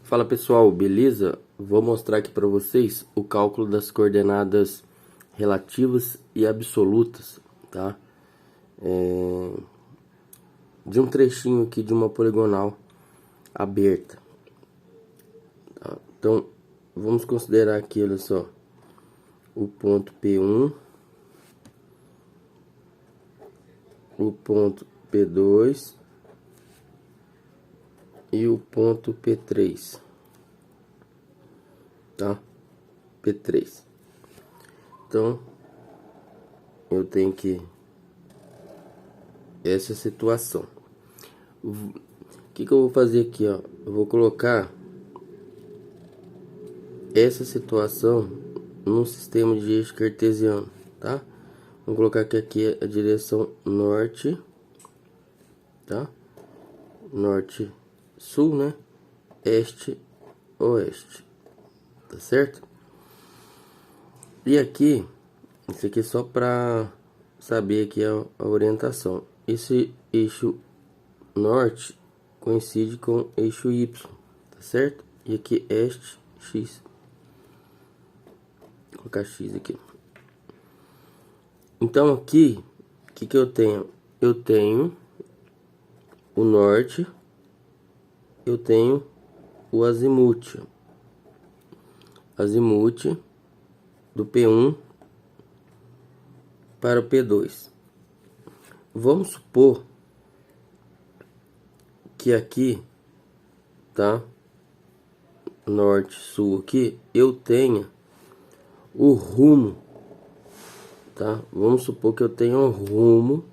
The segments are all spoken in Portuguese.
Fala pessoal, beleza? Vou mostrar aqui para vocês o cálculo das coordenadas relativas e absolutas, tá? De um trechinho aqui de uma poligonal aberta, tá? Então, vamos considerar aqui, olha só, o ponto P1, o ponto P2 e o ponto P3, tá? P3. Então, eu tenho que essa situação. O que eu vou fazer aqui, ó? Eu vou colocar essa situação num sistema de eixo cartesiano, tá? Vou colocar que aqui é a direção norte, tá? Norte, sul, né? Este, oeste, tá certo? E aqui, isso aqui é só para saber aqui a orientação. Esse eixo norte coincide com eixo Y, tá certo? E aqui este, X. Vou colocar X aqui. Então aqui, o que eu tenho? Eu tenho o norte, eu tenho o azimute. Azimute do P1 para o P2. Vamos supor que aqui, tá? Norte, sul aqui, eu tenha o rumo, tá? Vamos supor que eu tenha um rumo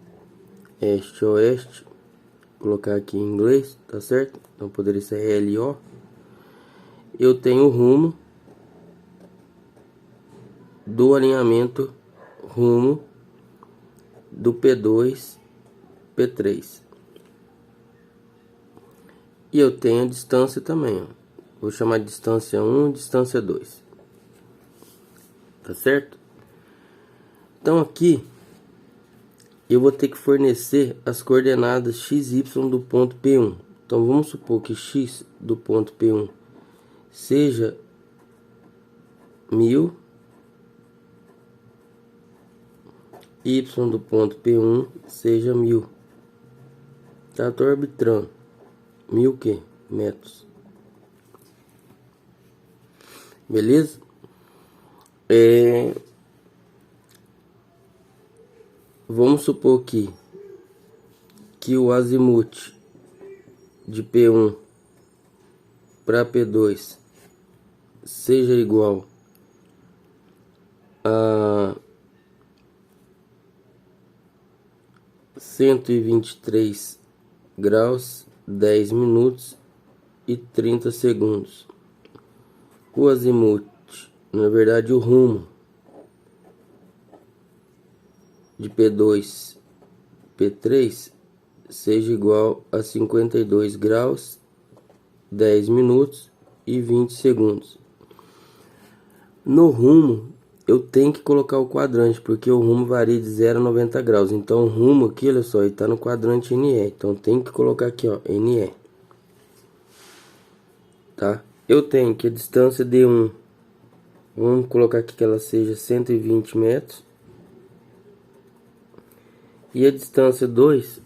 este, oeste. Vou colocar aqui em inglês, tá certo? Então poderia ser LO. Eu tenho o rumo do alinhamento rumo do P2, P3. E eu tenho a distância também, ó. Vou chamar de distância 1, distância 2. Tá certo? Então aqui eu vou ter que fornecer as coordenadas x, y do ponto P1. Então vamos supor que x do ponto P1 seja 1000, y do ponto P1 seja 1000. Tá, tô arbitrando. 1000 que? Metros. Beleza? Vamos supor que o azimute de P1 para P2 seja igual a 123 graus, 10 minutos e 30 segundos. O azimute, na verdade o rumo de P2, P3 seja igual a 52 graus, 10 minutos e 20 segundos. No rumo, eu tenho que colocar o quadrante, porque o rumo varia de 0 a 90 graus. Então, o rumo aqui, olha só, ele está no quadrante NE. Então, tem que colocar aqui, ó, NE. Tá? Eu tenho que a distância D1, vamos colocar aqui que ela seja 120 metros. E a distância 2,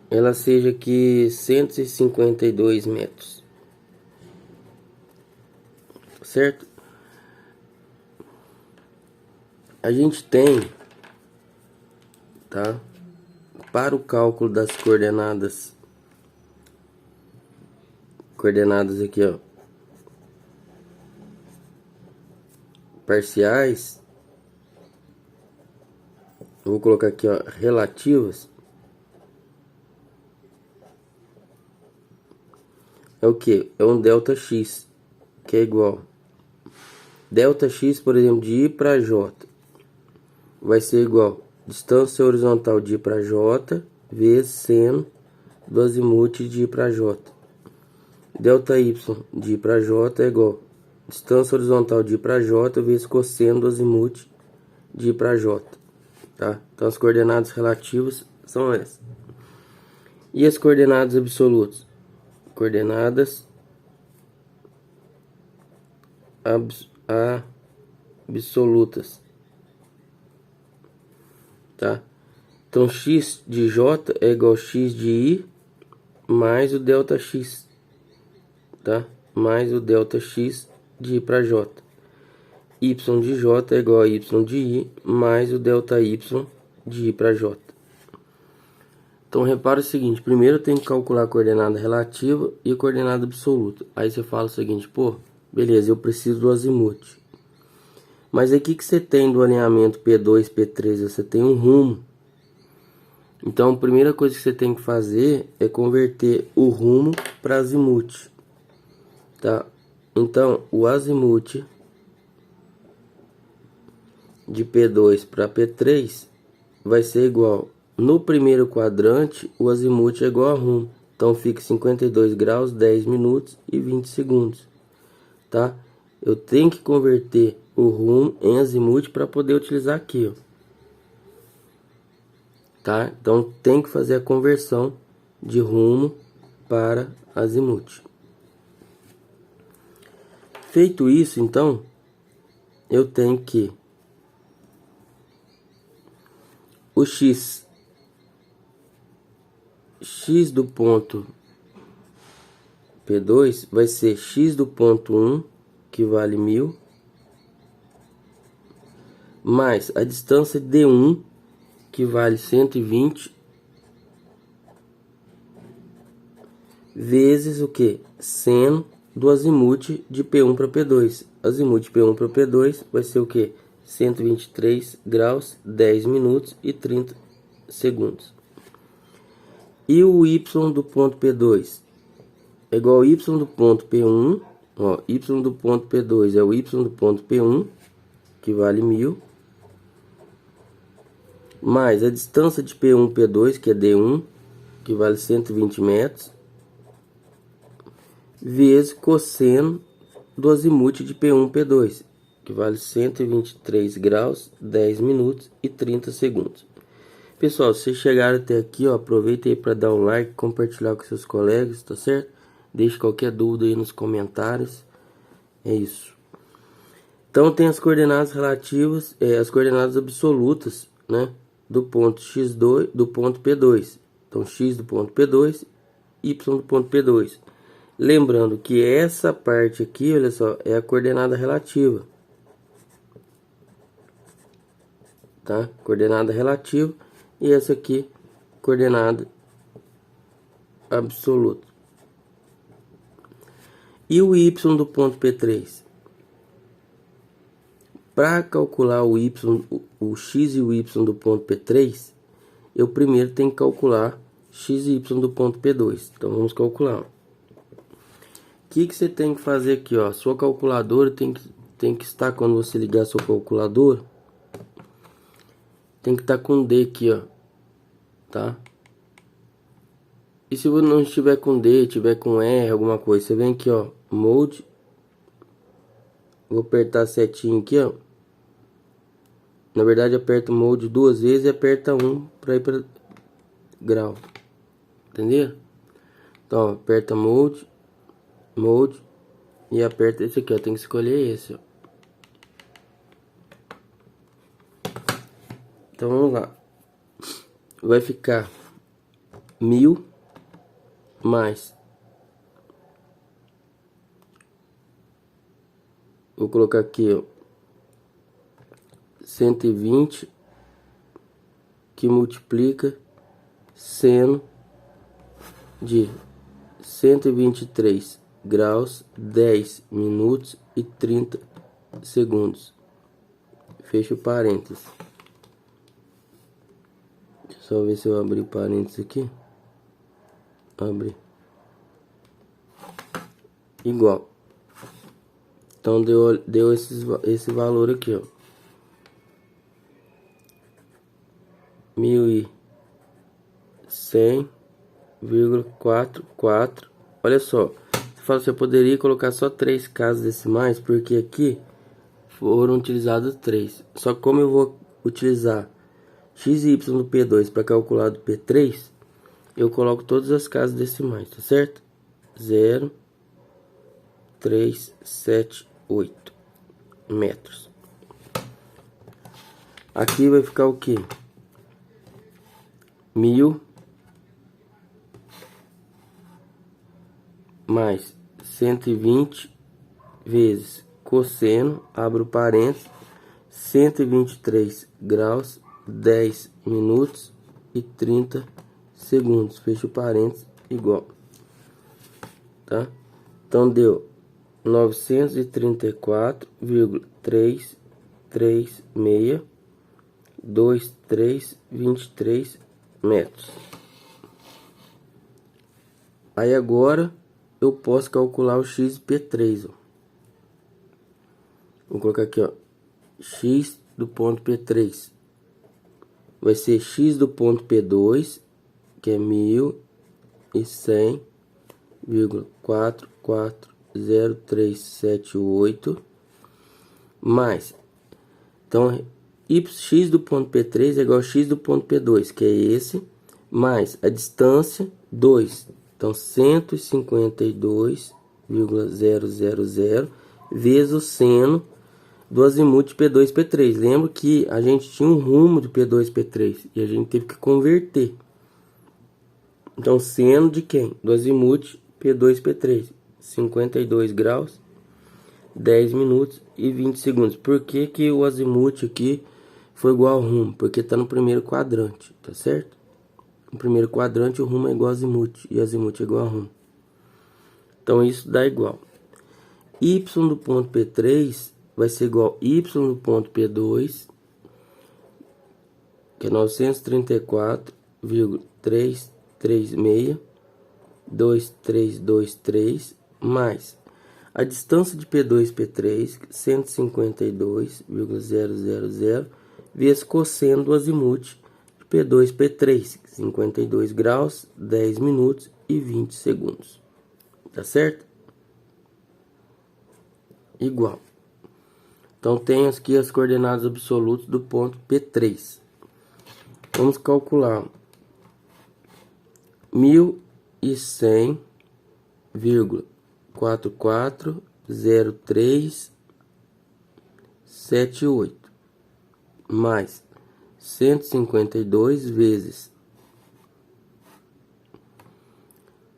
ela seja aqui 152 metros. Certo? A gente tem, tá? Para o cálculo das coordenadas aqui, ó, parciais, eu vou colocar aqui, ó, relativas. É o que? É um delta x, que é igual delta x, por exemplo, de I para J, vai ser igual distância horizontal de I para J vezes seno do azimute de I para J. Delta y de I para J é igual distância horizontal de I para J vezes cosseno do azimute de I para J. Tá? Então as coordenadas relativas são essas. E as coordenadas absolutas? coordenadas absolutas, tá? Então, x de j é igual a x de i mais o delta x, tá? Mais o delta x de i para j. Y de j é igual a y de i mais o delta y de i para j. Então, repara o seguinte, primeiro tem que calcular a coordenada relativa e a coordenada absoluta. Aí você fala o seguinte, pô, beleza, eu preciso do azimuth. Mas aí o que você tem do alinhamento P2, P3? Você tem um rumo. Então, a primeira coisa que você tem que fazer é converter o rumo para azimuth, tá? Então, o azimuth de P2 para P3 vai ser igual. No primeiro quadrante, o azimuth é igual a rumo. Então, fica 52 graus, 10 minutos e 20 segundos, tá? Eu tenho que converter o rumo em azimuth para poder utilizar aqui, ó. Tá? Então tem que fazer a conversão de rumo para azimuth. Feito isso, então eu tenho que o x do ponto P2 vai ser x do ponto 1, que vale 1000, mais a distância D1, que vale 120, vezes o que? Seno do azimuth de P1 para P2. Azimuth de P1 para P2 vai ser o que? 123 graus, 10 minutos e 30 segundos. E o y do ponto P2 é igual ao y do ponto P1. Ó, y do ponto P2 é o y do ponto P1, que vale 1000. Mais a distância de P1 P2, que é D1, que vale 120 metros, vezes cosseno do azimuth de P1 P2, que vale 123 graus, 10 minutos e 30 segundos. Pessoal, se vocês chegaram até aqui, ó, aproveita aí para dar um like, compartilhar com seus colegas, tá certo? Deixe qualquer dúvida aí nos comentários. É isso. Então tem as coordenadas relativas, as coordenadas absolutas, né? Do ponto x2, do ponto P2. Então, x do ponto P2, y do ponto P2. Lembrando que essa parte aqui, olha só, é a coordenada relativa. Tá? Coordenada relativa. E essa aqui, coordenada absoluta. E o y do ponto P3? Para calcular o x e o y do ponto P3, eu primeiro tenho que calcular x e y do ponto P2. Então vamos calcular. O que você tem que fazer aqui, ó? Sua calculadora tem que estar, quando você ligar a sua calculadora, tem que estar com D aqui, ó, tá? E se você não estiver com D, tiver com R, alguma coisa, você vem aqui, ó, mode. Vou apertar a setinha aqui, ó. Na verdade, aperta o mode duas vezes e aperta 1 para ir para grau. Entendeu? Então, ó, aperta mode e aperta esse aqui, ó. Tem que escolher esse, ó. Então, vamos lá. Vai ficar 1000 mais. Vou colocar aqui, ó, 120, que multiplica seno de 123 graus, 10 minutos e 30 segundos. Fecha o parênteses. Deixa eu só ver se eu abri o parênteses aqui. Abri. Igual. Então deu esse valor aqui, ó. 1100,44. Olha só. Você poderia colocar só 3 casas decimais, porque aqui foram utilizados 3. Só que como eu vou utilizar x e y do P2 para calcular do P3, eu coloco todas as casas decimais, tá certo? 0,378 metros. Aqui vai ficar o que? 1000 mais 120 vezes cosseno, abro parênteses, 123 graus, 10 minutos e 30 segundos, fecho parênteses, igual, tá? Então deu 934,33623 metros. Aí agora eu posso calcular o x de P3, ó. Vou colocar aqui, ó, x do ponto P3 vai ser x do ponto P2, que é 1100,440378 mais, então x do ponto P3 é igual a x do ponto P2, que é esse, mais a distância 2, então 152,000 vezes o seno do azimuth P2 P3. Lembra que a gente tinha um rumo de P2 P3 e a gente teve que converter. Então seno de quem? Do azimuth P2 P3, 52 graus, 10 minutos e 20 segundos. Por que que o azimuth aqui foi igual ao rumo? Porque está no primeiro quadrante, tá certo? No primeiro quadrante o rumo é igual ao azimuth e azimuth é igual ao rumo. Então isso dá igual. Y do ponto P3 vai ser igual a y do ponto P2, que é 934,3362323 mais a distância de P2 P3, 152,000 vezes cosseno do azimuth de P2 P3, 52 graus, 10 minutos e 20 segundos. Tá certo? Igual. Então tem aqui as coordenadas absolutas do ponto P3. Vamos calcular 1100,440378 mais 152 vezes,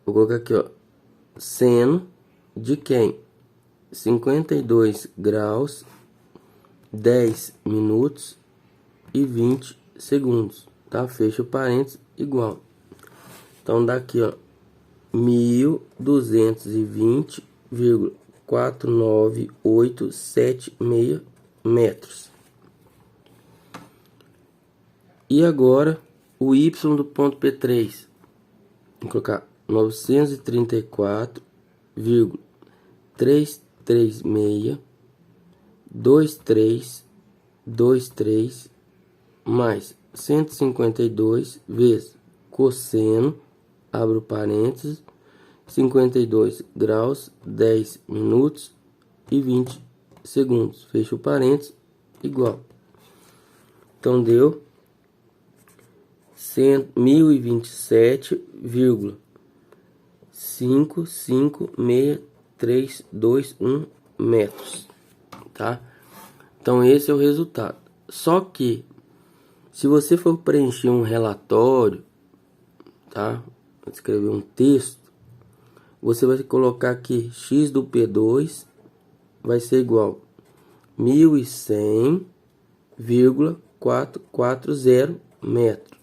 vou colocar aqui, ó, seno de quem? 52 graus, 10 minutos e 20 segundos, tá? Fecha o parênteses, igual. Então daqui, ó, 1220,49876 metros. E agora o y do ponto P3, vou colocar 934,3362323 mais 152 vezes cosseno, abro parênteses, 52 graus, 10 minutos e 20 segundos, fecho parênteses, igual. Então deu 1027,55631 metros, tá? Então esse é o resultado. Só que se você for preencher um relatório, tá? Escrever um texto, você vai colocar aqui x do P2 vai ser igual a 1100,440 metros.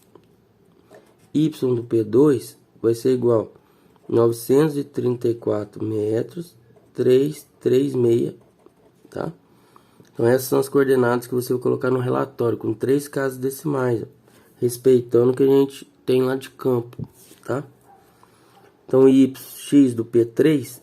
Y do P2 vai ser igual a 934 metros 336, tá? Então essas são as coordenadas que você vai colocar no relatório com 3 casas decimais, ó, respeitando o que a gente tem lá de campo, tá? Então x do P3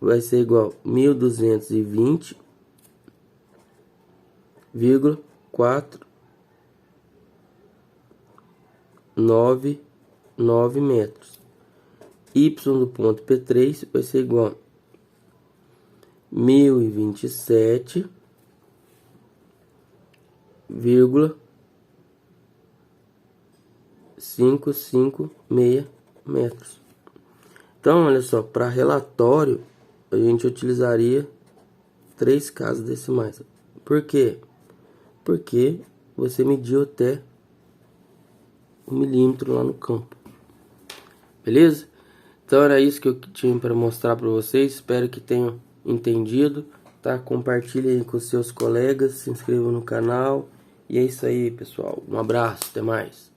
vai ser igual a 1220,499 metros. Y do ponto P3 vai ser igual a 1027,556 metros. Então, olha só, para relatório, a gente utilizaria 3 casas decimais. Por quê? Porque você mediu até 1 milímetro lá no campo. Beleza? Então era isso que eu tinha para mostrar para vocês. Espero que tenham entendido. Tá? Compartilhem aí com seus colegas, se inscrevam no canal. E é isso aí, pessoal. Um abraço, até mais.